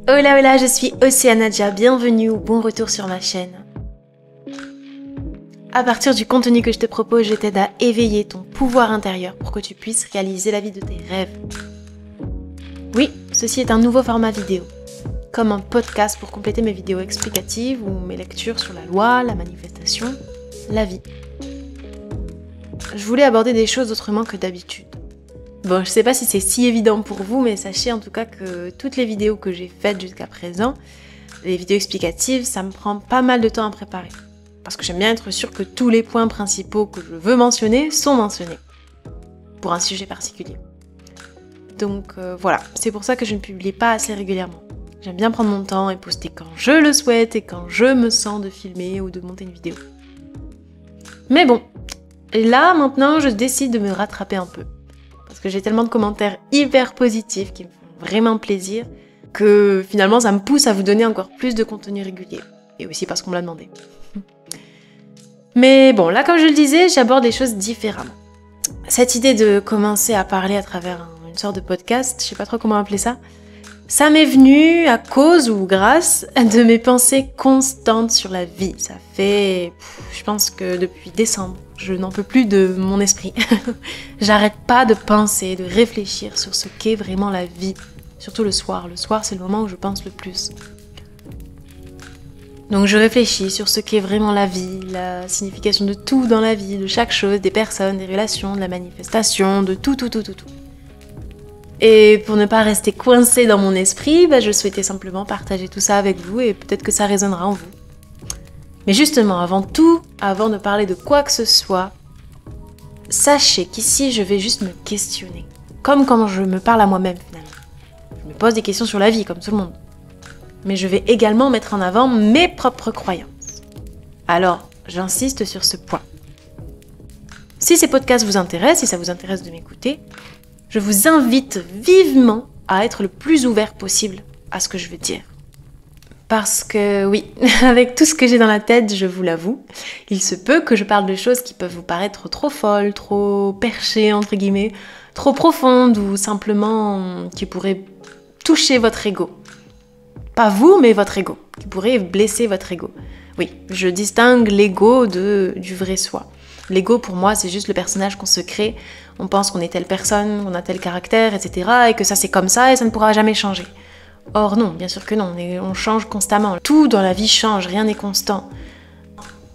Hola hola, je suis Océanadia, bienvenue ou bon retour sur ma chaîne. À partir du contenu que je te propose, je t'aide à éveiller ton pouvoir intérieur pour que tu puisses réaliser la vie de tes rêves. Oui, ceci est un nouveau format vidéo, comme un podcast pour compléter mes vidéos explicatives ou mes lectures sur la loi, la manifestation, la vie. Je voulais aborder des choses autrement que d'habitude. Bon, je sais pas si c'est si évident pour vous, mais sachez en tout cas que toutes les vidéos que j'ai faites jusqu'à présent, les vidéos explicatives, ça me prend pas mal de temps à préparer. Parce que j'aime bien être sûre que tous les points principaux que je veux mentionner sont mentionnés. Pour un sujet particulier. Donc voilà, c'est pour ça que je ne publie pas assez régulièrement. J'aime bien prendre mon temps et poster quand je le souhaite et quand je me sens de filmer ou de monter une vidéo. Mais bon, là maintenant je décide de me rattraper un peu. Parce que j'ai tellement de commentaires hyper positifs qui me font vraiment plaisir que finalement ça me pousse à vous donner encore plus de contenu régulier. Et aussi parce qu'on me l'a demandé. Mais bon, là comme je le disais, j'aborde les choses différemment. Cette idée de commencer à parler à travers une sorte de podcast, je sais pas trop comment appeler ça, ça m'est venu à cause ou grâce de mes pensées constantes sur la vie. Ça fait, je pense que depuis décembre, je n'en peux plus de mon esprit. J'arrête pas de penser, de réfléchir sur ce qu'est vraiment la vie. Surtout le soir. Le soir, c'est le moment où je pense le plus. Donc je réfléchis sur ce qu'est vraiment la vie, la signification de tout dans la vie, de chaque chose, des personnes, des relations, de la manifestation, de tout. Et pour ne pas rester coincée dans mon esprit, je souhaitais simplement partager tout ça avec vous et peut-être que ça résonnera en vous. Mais justement, avant tout, avant de parler de quoi que ce soit, sachez qu'ici je vais juste me questionner. Comme quand je me parle à moi-même finalement. Je me pose des questions sur la vie, comme tout le monde. Mais je vais également mettre en avant mes propres croyances. Alors, j'insiste sur ce point. Si ces podcasts vous intéressent, si ça vous intéresse de m'écouter, je vous invite vivement à être le plus ouvert possible à ce que je veux dire. Parce que oui, avec tout ce que j'ai dans la tête, je vous l'avoue, il se peut que je parle de choses qui peuvent vous paraître trop folles, trop perchées, entre guillemets, trop profondes ou simplement qui pourraient toucher votre ego. Pas vous, mais votre ego, qui pourrait blesser votre ego. Oui, je distingue l'ego du vrai soi. L'ego, pour moi, c'est juste le personnage qu'on se crée. On pense qu'on est telle personne, qu'on a tel caractère, etc. Et que ça, c'est comme ça et ça ne pourra jamais changer. Or non, bien sûr que non, on change constamment. Tout dans la vie change, rien n'est constant.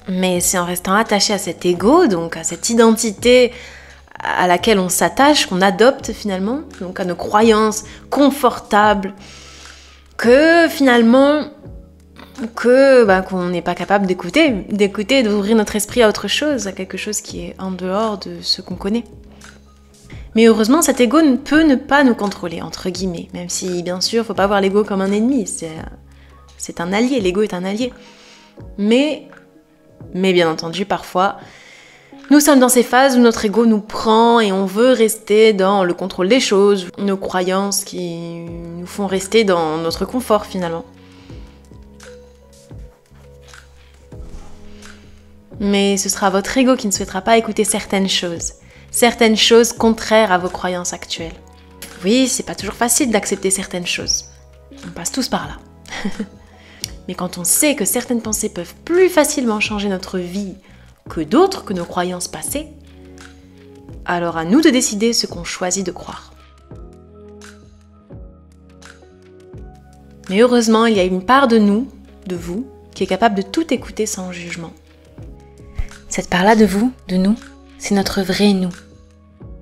Mais c'est en restant attaché à cet ego, donc à cette identité à laquelle on s'attache, qu'on adopte finalement, donc à nos croyances confortables, que finalement... qu'on n'est pas capable d'écouter, d'ouvrir notre esprit à autre chose, à quelque chose qui est en dehors de ce qu'on connaît. Mais heureusement, cet ego ne peut ne pas nous contrôler, entre guillemets, même si, bien sûr, faut pas voir l'ego comme un ennemi, c'est un allié, l'ego est un allié. Mais bien entendu, parfois, nous sommes dans ces phases où notre ego nous prend et on veut rester dans le contrôle des choses, nos croyances qui nous font rester dans notre confort finalement. Mais ce sera votre ego qui ne souhaitera pas écouter certaines choses contraires à vos croyances actuelles. Oui, c'est pas toujours facile d'accepter certaines choses. On passe tous par là. Mais quand on sait que certaines pensées peuvent plus facilement changer notre vie que d'autres, que nos croyances passées, alors à nous de décider ce qu'on choisit de croire. Mais heureusement, il y a une part de nous, de vous, qui est capable de tout écouter sans jugement. Cette part-là de vous, de nous, c'est notre vrai nous,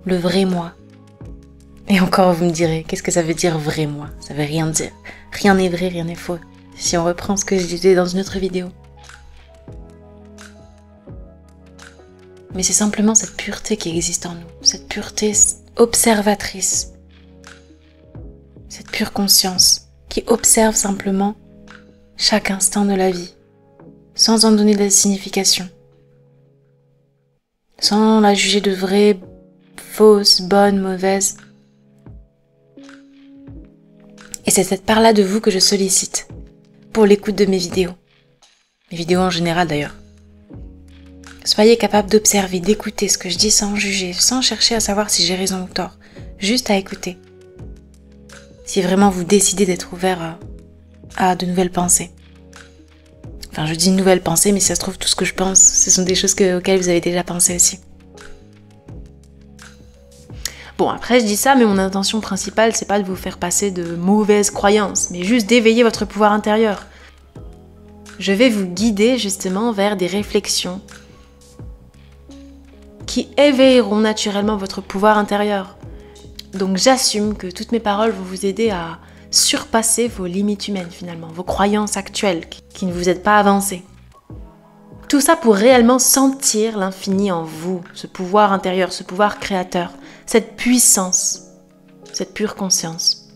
le vrai moi. Et encore vous me direz, qu'est-ce que ça veut dire vrai moi? Ça veut rien dire. Rien n'est vrai, rien n'est faux. Si on reprend ce que je disais dans une autre vidéo. Mais c'est simplement cette pureté qui existe en nous, cette pureté observatrice, cette pure conscience qui observe simplement chaque instant de la vie, sans en donner de signification. Sans la juger de vraie, fausse, bonne, mauvaise. Et c'est cette part-là de vous que je sollicite pour l'écoute de mes vidéos. Mes vidéos en général d'ailleurs. Soyez capable d'observer, d'écouter ce que je dis sans juger, sans chercher à savoir si j'ai raison ou tort. Juste à écouter. Si vraiment vous décidez d'être ouvert à de nouvelles pensées. Enfin, je dis nouvelles pensées, mais si ça se trouve, tout ce que je pense, ce sont des choses auxquelles vous avez déjà pensé aussi. Bon, après, je dis ça, mais mon intention principale, c'est pas de vous faire passer de mauvaises croyances, mais juste d'éveiller votre pouvoir intérieur. Je vais vous guider justement vers des réflexions qui éveilleront naturellement votre pouvoir intérieur. Donc j'assume que toutes mes paroles vont vous aider à surpasser vos limites humaines finalement, vos croyances actuelles qui ne vous aident pas à avancer. Tout ça pour réellement sentir l'infini en vous, ce pouvoir intérieur, ce pouvoir créateur, cette puissance, cette pure conscience.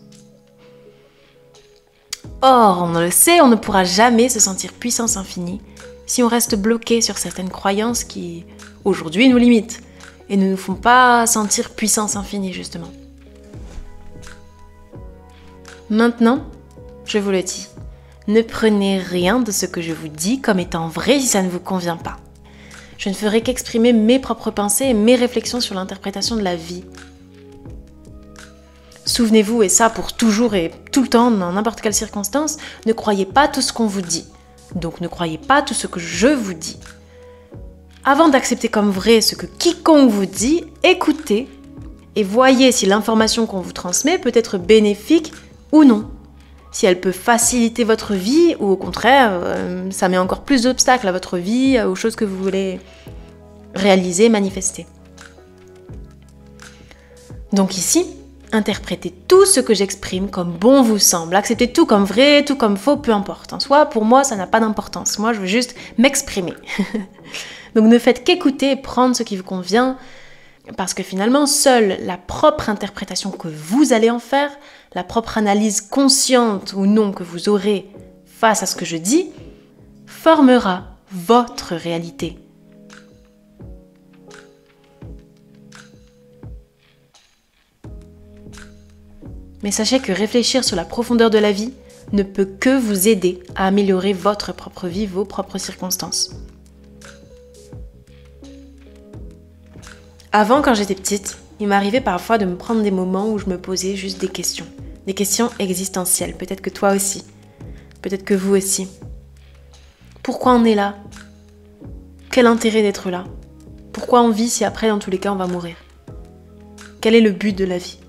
Or, on le sait, on ne pourra jamais se sentir puissance infinie si on reste bloqué sur certaines croyances qui, aujourd'hui, nous limitent et ne nous font pas sentir puissance infinie, justement. Maintenant, je vous le dis, ne prenez rien de ce que je vous dis comme étant vrai si ça ne vous convient pas. Je ne ferai qu'exprimer mes propres pensées et mes réflexions sur l'interprétation de la vie. Souvenez-vous, et ça pour toujours et tout le temps, dans n'importe quelle circonstance, ne croyez pas tout ce qu'on vous dit. Donc ne croyez pas tout ce que je vous dis. Avant d'accepter comme vrai ce que quiconque vous dit, écoutez et voyez si l'information qu'on vous transmet peut être bénéfique ou non. Si elle peut faciliter votre vie ou au contraire, ça met encore plus d'obstacles à votre vie, aux choses que vous voulez réaliser, manifester. Donc ici, interprétez tout ce que j'exprime comme bon vous semble. Acceptez tout comme vrai, tout comme faux, peu importe. En soi, pour moi, ça n'a pas d'importance. Moi, je veux juste m'exprimer. Donc ne faites qu'écouter et prendre ce qui vous convient, parce que finalement, seule la propre interprétation que vous allez en faire, la propre analyse consciente ou non que vous aurez face à ce que je dis, formera votre réalité. Mais sachez que réfléchir sur la profondeur de la vie ne peut que vous aider à améliorer votre propre vie, vos propres circonstances. Avant, quand j'étais petite, il m'arrivait parfois de me prendre des moments où je me posais juste des questions existentielles, peut-être que toi aussi, peut-être que vous aussi. Pourquoi on est là ? Quel intérêt d'être là ? Pourquoi on vit si après, dans tous les cas, on va mourir ? Quel est le but de la vie ?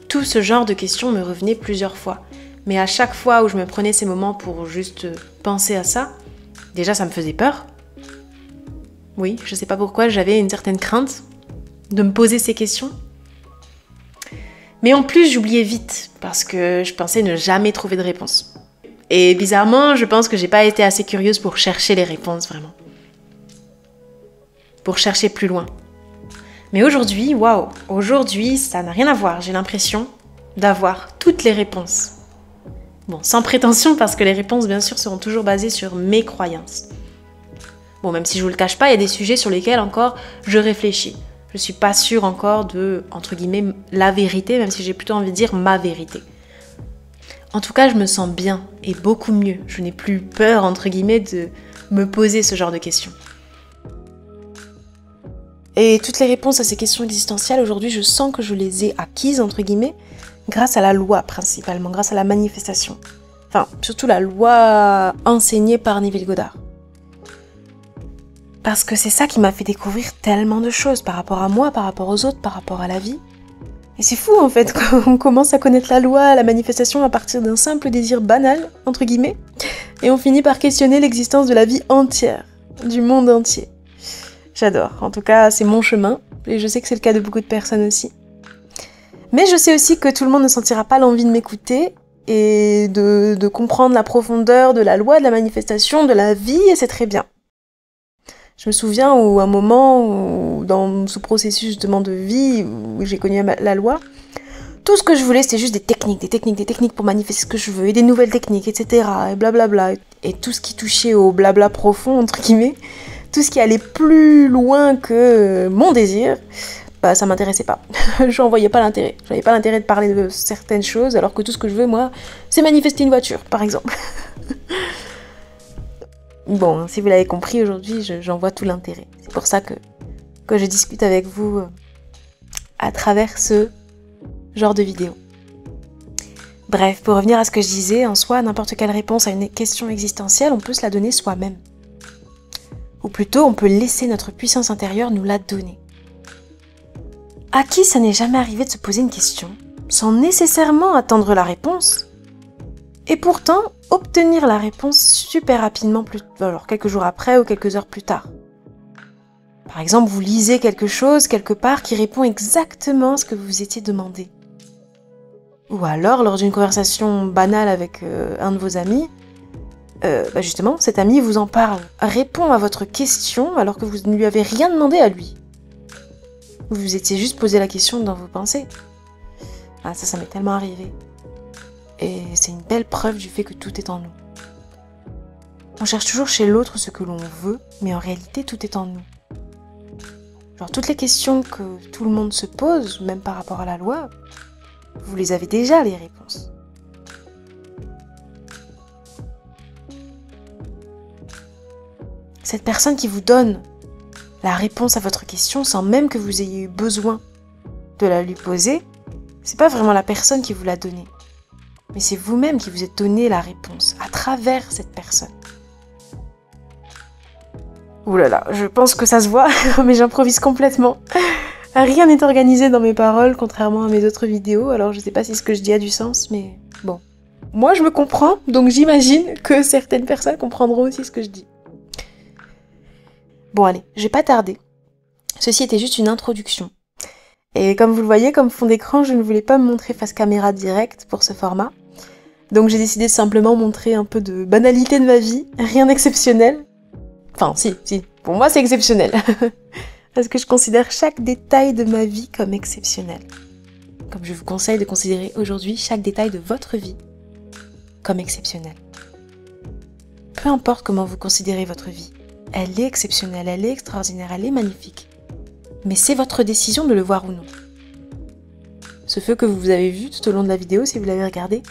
Tout ce genre de questions me revenait plusieurs fois. Mais à chaque fois où je me prenais ces moments pour juste penser à ça, déjà ça me faisait peur. Oui, je sais pas pourquoi, j'avais une certaine crainte de me poser ces questions. Mais en plus, j'oubliais vite, parce que je pensais ne jamais trouver de réponse. Et bizarrement, je pense que j'ai pas été assez curieuse pour chercher les réponses, vraiment. Pour chercher plus loin. Mais aujourd'hui, waouh, aujourd'hui, ça n'a rien à voir. J'ai l'impression d'avoir toutes les réponses. Bon, sans prétention, parce que les réponses, bien sûr, seront toujours basées sur mes croyances. Bon, même si je vous le cache pas, il y a des sujets sur lesquels encore je réfléchis. Je suis pas sûre encore de, entre guillemets, la vérité, même si j'ai plutôt envie de dire ma vérité. En tout cas, je me sens bien et beaucoup mieux. Je n'ai plus peur, entre guillemets, de me poser ce genre de questions. Et toutes les réponses à ces questions existentielles, aujourd'hui, je sens que je les ai acquises, entre guillemets, grâce à la loi principalement, grâce à la manifestation. Enfin, surtout la loi enseignée par Neville Goddard. Parce que c'est ça qui m'a fait découvrir tellement de choses par rapport à moi, par rapport aux autres, par rapport à la vie. Et c'est fou en fait, quand on commence à connaître la loi, la manifestation à partir d'un simple désir banal, entre guillemets, et on finit par questionner l'existence de la vie entière, du monde entier. J'adore, en tout cas c'est mon chemin, et je sais que c'est le cas de beaucoup de personnes aussi. Mais je sais aussi que tout le monde ne sentira pas l'envie de m'écouter, et de comprendre la profondeur de la loi, de la manifestation, de la vie, et c'est très bien. Je me souviens où un moment où, dans ce processus justement de vie où j'ai connu la loi, tout ce que je voulais c'était juste des techniques pour manifester ce que je veux, et des nouvelles techniques, etc. et blablabla. Et tout ce qui touchait au blabla profond, entre guillemets, tout ce qui allait plus loin que mon désir, bah ça m'intéressait pas. J'en voyais pas l'intérêt. J'avais pas l'intérêt de parler de certaines choses, alors que tout ce que je veux, moi, c'est manifester une voiture, par exemple. Bon, si vous l'avez compris, aujourd'hui, j'en vois tout l'intérêt. C'est pour ça que je discute avec vous à travers ce genre de vidéo. Bref, pour revenir à ce que je disais, en soi, n'importe quelle réponse à une question existentielle, on peut se la donner soi-même. Ou plutôt, on peut laisser notre puissance intérieure nous la donner. À qui ça n'est jamais arrivé de se poser une question, sans nécessairement attendre la réponse, et pourtant obtenir la réponse super rapidement, alors quelques jours après ou quelques heures plus tard. Par exemple, vous lisez quelque chose quelque part qui répond exactement à ce que vous vous étiez demandé. Ou alors, lors d'une conversation banale avec un de vos amis, justement, cet ami vous en parle, répond à votre question alors que vous ne lui avez rien demandé à lui. Vous vous étiez juste posé la question dans vos pensées. Ah, ça m'est tellement arrivé. Et c'est une belle preuve du fait que tout est en nous. On cherche toujours chez l'autre ce que l'on veut, mais en réalité, tout est en nous. Genre, toutes les questions que tout le monde se pose, même par rapport à la loi, vous les avez déjà, les réponses. Cette personne qui vous donne la réponse à votre question sans même que vous ayez eu besoin de la lui poser, c'est pas vraiment la personne qui vous l'a donnée, mais c'est vous-même qui vous êtes donné la réponse à travers cette personne. Ouh là là, je pense que ça se voit, mais j'improvise complètement. Rien n'est organisé dans mes paroles, contrairement à mes autres vidéos, alors je sais pas si ce que je dis a du sens, mais bon. Moi je me comprends, donc j'imagine que certaines personnes comprendront aussi ce que je dis. Bon allez, je vais pas tarder. Ceci était juste une introduction. Et comme vous le voyez, comme fond d'écran, je ne voulais pas me montrer face caméra directe pour ce format. Donc j'ai décidé de simplement montrer un peu de banalité de ma vie, rien d'exceptionnel. Enfin si, pour moi c'est exceptionnel. Parce que je considère chaque détail de ma vie comme exceptionnel. Comme je vous conseille de considérer aujourd'hui chaque détail de votre vie comme exceptionnel. Peu importe comment vous considérez votre vie, elle est exceptionnelle, elle est extraordinaire, elle est magnifique. Mais c'est votre décision de le voir ou non. Ce feu que vous avez vu tout au long de la vidéo, si vous l'avez regardé,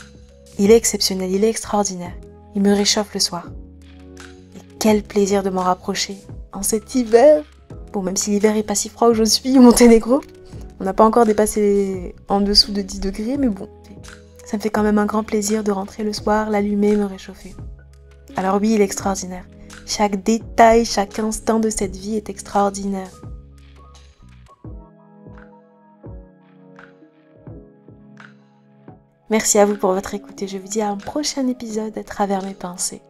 il est exceptionnel, il est extraordinaire. Il me réchauffe le soir. Et quel plaisir de m'en rapprocher en cet hiver. Bon, même si l'hiver est pas si froid où je suis, au Monténégro, on n'a pas encore dépassé en dessous de 10 degrés, mais bon, ça me fait quand même un grand plaisir de rentrer le soir, l'allumer, me réchauffer. Alors oui, il est extraordinaire. Chaque détail, chaque instant de cette vie est extraordinaire. Merci à vous pour votre écoute et je vous dis à un prochain épisode à travers mes pensées.